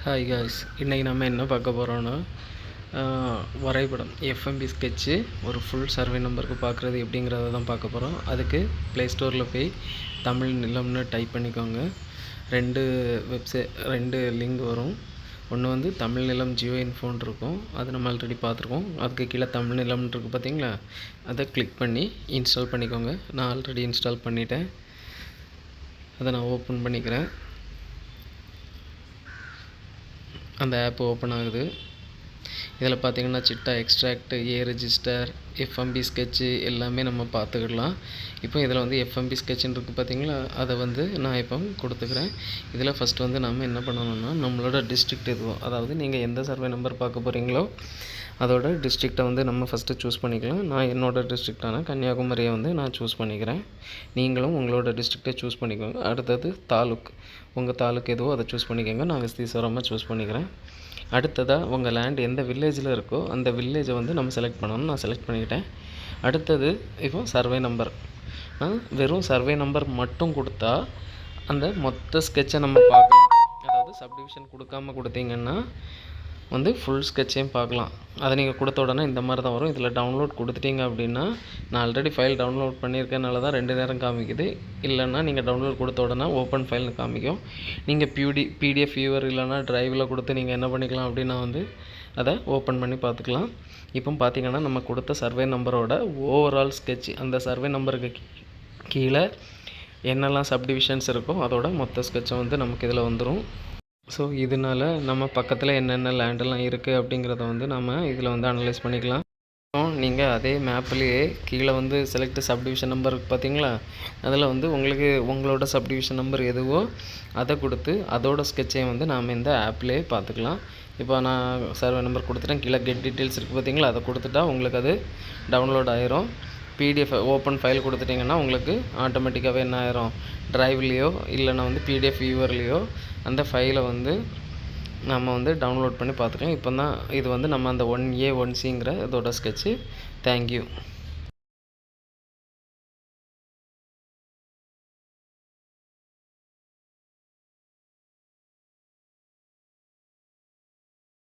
Hi guys, இன்றைக்கி நம்ம என்ன பார்க்க போகிறோன்னா வரைபடம் எஃப்எம்பி ஸ்கெட்சு ஒரு ஃபுல் சர்வே நம்பருக்கு பார்க்குறது எப்படிங்கிறத தான் பார்க்க போகிறோம். அதுக்கு ப்ளே ஸ்டோரில் போய் தமிழ் நிலம்னு டைப் பண்ணிக்கோங்க. ரெண்டு லிங்க் வரும். ஒன்று வந்து தமிழ் நிலம் ஜியோ இன்ஃபோன் இருக்கும், அது நம்ம ஆல்ரெடி பார்த்துருக்கோம். அதுக்கு கீழே தமிழ் நிலம்னு இருக்குது பார்த்தீங்களா, அதை கிளிக் பண்ணி இன்ஸ்டால் பண்ணிக்கோங்க. நான் ஆல்ரெடி இன்ஸ்டால் பண்ணிட்டேன், அதை நான் ஓப்பன் பண்ணிக்கிறேன். அந்த ஆப் ஓப்பன் ஆகுது. இதில் பார்த்திங்கன்னா சிட்டா எக்ஸ்ட்ராக்ட், ஏ ரெஜிஸ்டர், எஃப்எம்பி ஸ்கெட்சு எல்லாமே நம்ம பார்த்துக்கிடலாம். இப்போ இதில் வந்து எஃப்எம்பி ஸ்கெட்சுன்னு இருக்குது பார்த்திங்களா, அதை வந்து நான் இப்போ கொடுத்துக்கிறேன். இதில் ஃபஸ்ட்டு வந்து நம்ம என்ன பண்ணணும்னா, நம்மளோட டிஸ்ட்ரிக்ட் எதுவோ, அதாவது நீங்கள் எந்த சர்வே நம்பர் பார்க்க போகிறீங்களோ அதோட டிஸ்ட்ரிக்டை வந்து நம்ம ஃபஸ்ட்டு சூஸ் பண்ணிக்கலாம். நான் என்னோடய டிஸ்ட்ரிக்டான கன்னியாகுமரியை வந்து நான் சூஸ் பண்ணிக்கிறேன். நீங்களும் உங்களோட டிஸ்ட்ரிக்டை சூஸ் பண்ணிக்கோங்க. அடுத்தது தாலுக், உங்கள் தாலுக் எதுவோ அதை சூஸ் பண்ணிக்கோங்க. நான் விஸ்தீஸ்வரமாக சூஸ் பண்ணிக்கிறேன். அடுத்ததாக உங்கள் லேண்ட் எந்த வில்லேஜில் இருக்கோ அந்த வில்லேஜை வந்து நம்ம செலக்ட் பண்ணணும். நான் செலக்ட் பண்ணிக்கிட்டேன். அடுத்தது இப்போ சர்வே நம்பர், வெறும் சர்வே நம்பர் மட்டும் கொடுத்தா அந்த மொத்த ஸ்கெட்சை நம்ம பார்க்கலாம். அதாவது சப்டிவிஷன் கொடுத்தீங்கன்னா வந்து ஃபுல் ஸ்கெட்சையும் பார்க்கலாம். அதை நீங்கள் கொடுத்த உடனே இந்த மாதிரி தான் வரும். இதில் டவுன்லோட் கொடுத்துட்டீங்க அப்படின்னா, நான் ஆல்ரெடி ஃபைல் டவுன்லோட் பண்ணியிருக்கனால தான் 2 நேரம் காமிக்குது. இல்லைன்னா நீங்கள் டவுன்லோட் கொடுத்த உடனே ஓப்பன் ஃபைல்னு காமிக்கும். நீங்கள் பிடிஎஃப் வியூவர் இல்லைனா ட்ரைவில் கொடுத்து நீங்கள் என்ன பண்ணிக்கலாம் அப்படின்னா வந்து அதை ஓப்பன் பண்ணி பார்த்துக்கலாம். இப்போ பார்த்திங்கன்னா நம்ம கொடுத்த சர்வே நம்பரோட ஓவரால் ஸ்கெட்ச், அந்த சர்வே நம்பருக்கு கீழே என்னெல்லாம் சப்டிவிஷன்ஸ் இருக்கோ அதோட மொத்த ஸ்கெட்சை வந்து நமக்கு இதில் வந்துடும். ஸோ இதனால் நம்ம பக்கத்தில் என்னென்ன லேண்டெல்லாம் இருக்குது அப்படிங்கிறத வந்து நம்ம இதில் வந்து அனலைஸ் பண்ணிக்கலாம். நீங்கள் அதே மேப்லேயே கீழே வந்து செலக்ட் சப்டிவிஷன் நம்பர் பார்த்தீங்களா, அதில் வந்து உங்களோட சப்டிவிஷன் நம்பர் எதுவோ அதை கொடுத்து அதோட ஸ்கெட்சையும் வந்து நாம் இந்த ஆப்லேயே பார்த்துக்கலாம். இப்போ நான் சர்வே நம்பர் கொடுத்துட்டேன். கீழே கெட் டீட்டெயில்ஸ் இருக்குது பார்த்தீங்களா, அதை கொடுத்துட்டா உங்களுக்கு அது டவுன்லோட் ஆயிரும். பிடிஎஃப் ஓப்பன் ஃபைல் கொடுத்துட்டிங்கன்னா உங்களுக்கு ஆட்டோமேட்டிக்காகவே என்ன ஆயிரும், ட்ரைவ்லேயோ இல்லைனா வந்து பிடிஎஃப் வியூவர்லேயோ அந்த ஃபைலை வந்து நம்ம வந்து டவுன்லோட் பண்ணி பார்த்துக்கலாம். இப்போ தான் இது வந்து நம்ம அந்த 1A 1Cங்கிற இதோட ஸ்கெட்சு. தேங்க்யூ.